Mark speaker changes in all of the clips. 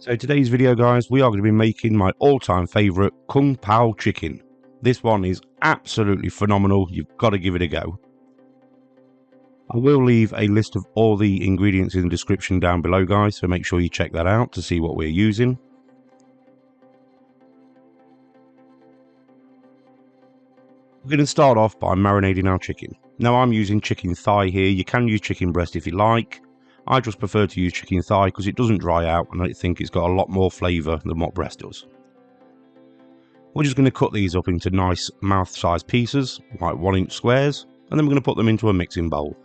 Speaker 1: So today's video, guys, we are going to be making my all-time favourite Kung Pao chicken. This one is absolutely phenomenal. You've got to give it a go. I will leave a list of all the ingredients in the description down below, guys, so make sure you check that out to see what we're using. We're going to start off by marinating our chicken. Now I'm using chicken thigh here. You can use chicken breast if you like. I just prefer to use chicken thigh because it doesn't dry out and I think it's got a lot more flavour than what breast does. We're just going to cut these up into nice mouth-sized pieces, like 1-inch squares, and then we're going to put them into a mixing bowl.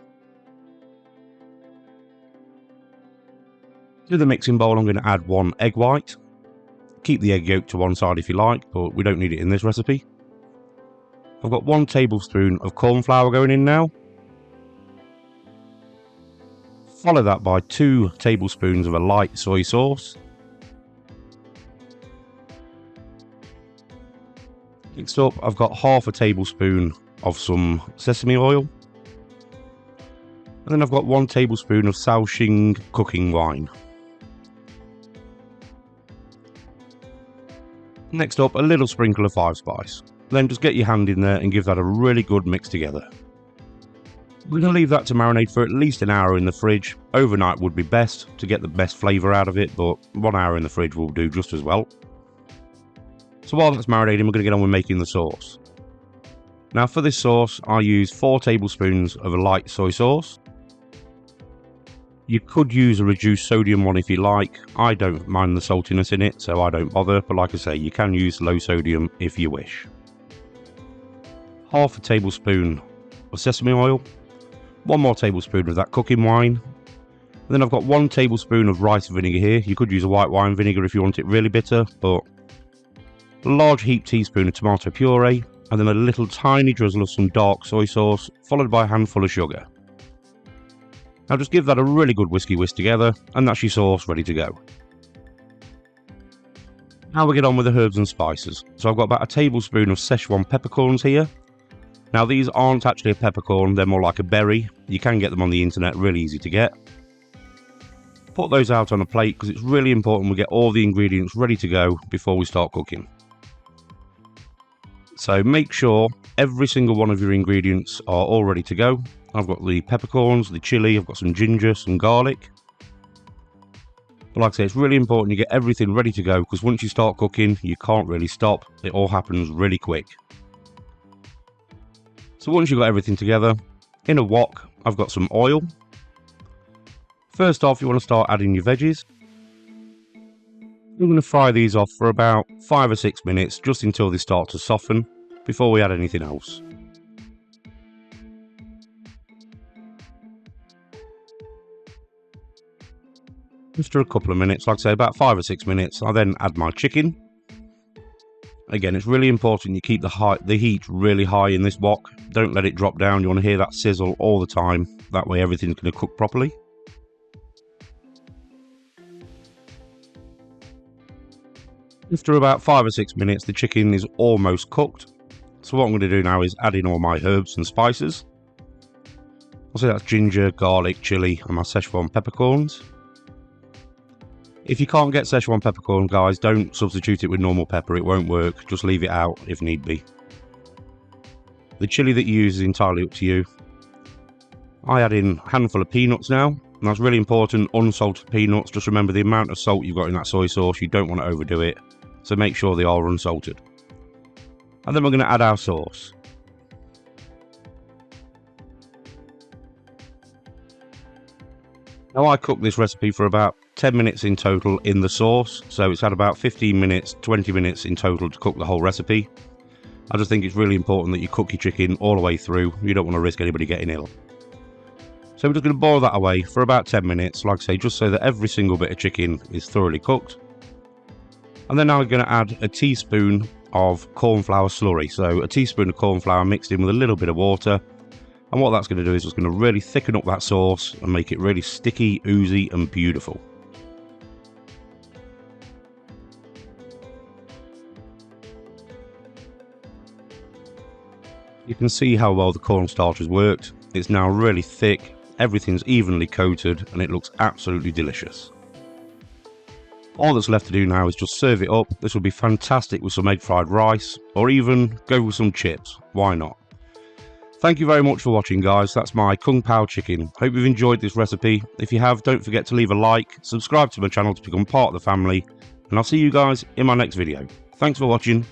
Speaker 1: To the mixing bowl, I'm going to add 1 egg white. Keep the egg yolk to one side if you like, but we don't need it in this recipe. I've got 1 tablespoon of cornflour going in now. Follow that by 2 tablespoons of a light soy sauce. Next up, I've got half a tablespoon of some sesame oil. And then I've got 1 tablespoon of Shaoxing cooking wine. Next up, a little sprinkle of 5 spice. Then just get your hand in there and give that a really good mix together. We're going to leave that to marinate for at least an hour in the fridge. Overnight would be best to get the best flavour out of it, but 1 hour in the fridge will do just as well. So while that's marinating, we're going to get on with making the sauce. Now for this sauce, I use 4 tablespoons of a light soy sauce. You could use a reduced sodium one if you like. I don't mind the saltiness in it, so I don't bother, but like I say, you can use low sodium if you wish. Half a tablespoon of sesame oil. 1 more tablespoon of that cooking wine. And then I've got 1 tablespoon of rice vinegar here. You could use a white wine vinegar if you want it really bitter, but a large heaped teaspoon of tomato puree, and then a little tiny drizzle of some dark soy sauce, followed by a handful of sugar. Now just give that a really good whisk together, and that's your sauce ready to go. Now we get on with the herbs and spices. So I've got about a tablespoon of Szechuan peppercorns here. Now these aren't actually a peppercorn, they're more like a berry. You can get them on the internet, really easy to get. Put those out on a plate because it's really important we get all the ingredients ready to go before we start cooking. So make sure every single one of your ingredients are all ready to go. I've got the peppercorns, the chilli, I've got some ginger, some garlic. But like I say, it's really important you get everything ready to go because once you start cooking, you can't really stop. It all happens really quick. So once you've got everything together, in a wok, I've got some oil. First off, you want to start adding your veggies. We're going to fry these off for about 5 or 6 minutes, just until they start to soften, before we add anything else. After a couple of minutes, like I say, about 5 or 6 minutes, I then add my chicken. Again, it's really important you keep the heat really high in this wok. Don't let it drop down. You want to hear that sizzle all the time. That way everything's going to cook properly. After about 5 or 6 minutes, the chicken is almost cooked. So what I'm going to do now is add in all my herbs and spices. I'll say that's ginger, garlic, chilli, and my Szechuan peppercorns. If you can't get Szechuan peppercorn, guys, don't substitute it with normal pepper. It won't work. Just leave it out if need be. The chilli that you use is entirely up to you. I add in a handful of peanuts now. And that's really important, unsalted peanuts. Just remember the amount of salt you've got in that soy sauce. You don't want to overdo it. So make sure they are unsalted. And then we're going to add our sauce. Now I cooked this recipe for about 10 minutes in total in the sauce, so it's had about 15 minutes, 20 minutes in total to cook the whole recipe. I just think it's really important that you cook your chicken all the way through. You don't want to risk anybody getting ill. So we're just going to boil that away for about 10 minutes, like I say, just so that every single bit of chicken is thoroughly cooked. And then now we're going to add a teaspoon of cornflour slurry. So a teaspoon of cornflour mixed in with a little bit of water. And what that's going to do is it's going to really thicken up that sauce and make it really sticky, oozy and beautiful. You can see how well the cornstarch has worked. It's now really thick, everything's evenly coated and it looks absolutely delicious. All that's left to do now is just serve it up. This will be fantastic with some egg fried rice, or even go with some chips. Why not? Thank you very much for watching, guys. That's my Kung Pao chicken. Hope you've enjoyed this recipe. If you have, don't forget to leave a like, subscribe to my channel to become part of the family, and I'll see you guys in my next video. Thanks for watching.